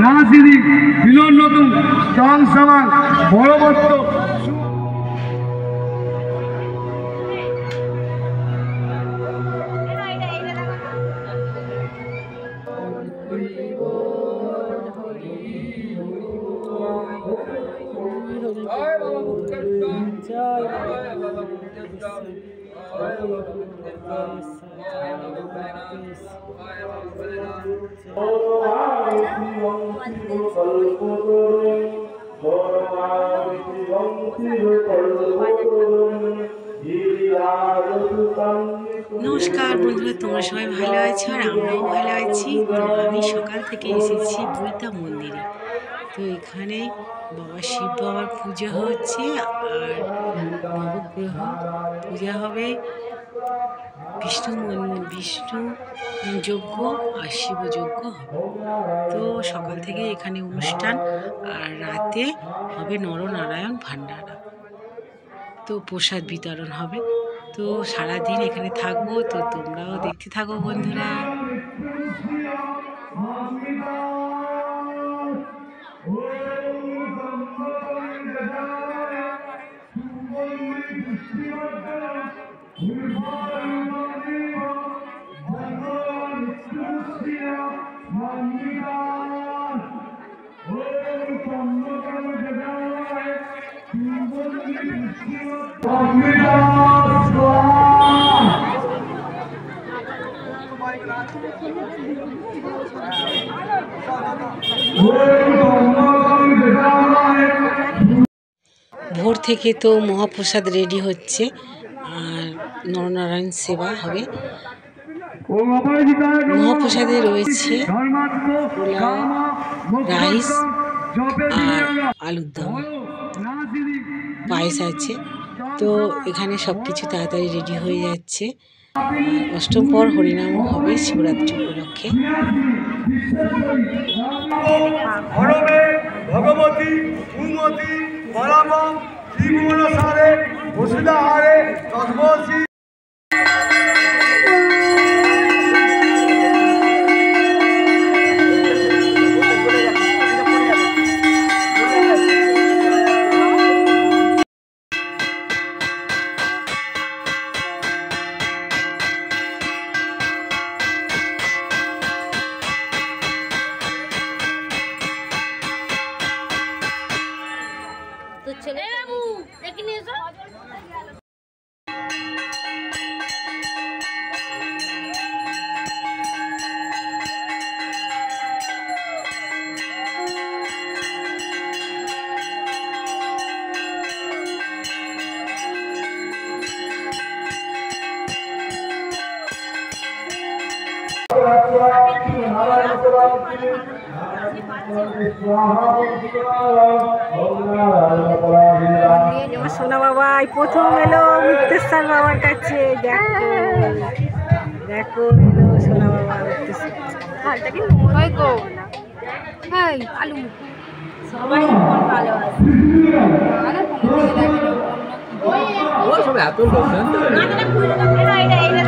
রাজনীতি মিলন নতুন জল সমান বড়বত্ত নমস্কার বন্ধুরা, তোমরা সবাই ভালো আছো আর আমরাও ভালো আছি। তো আমি সকাল থেকে এসেছি বৈতা মন্দিরে। তো এখানে বাবা শিব বাবার পুজো হচ্ছে আর নবগ্রহ পূজা হবে, বিষ্ণু যজ্ঞ আর শিব যজ্ঞ হবে। তো সকাল থেকে এখানে অনুষ্ঠান আর রাতে হবে নরনারায়ণ ভান্ডারা, তো প্রসাদ বিতরণ হবে। তো সারাদিন এখানে থাকবো, তো তোমরাও দেখতে থাকো বন্ধুরা। ভোর থেকে তো মহাপ্রসাদ রেডি হচ্ছে আর নরনারায়ণ সেবা হবে। মহাপ্রসাদে রয়েছে পোলাও, রাইস আর আলুর দম, পায়েস আছে। তো এখানে সব কিছু তাড়াতাড়ি রেডি হয়ে যাচ্ছে। অষ্টম পর হরিনামও হবে শিবরাত্রি উপলক্ষে। ভগবতী উন্মতি বরাবর ত্রিভুবন সারে বসুধাহারে তদ্বসী। तो चले बाबू लेकिन ये सब সোনা বাবা প্রথম এলো মুক্তেশ্বর বাবার কাছে। দেখো দেখো এলো সোনা বাবা মুক্তেশ্বর। হালটা কি হয় গো হাই আলু সবাই ভালো আছে ও সব এত লোক জানতো না। না না এটা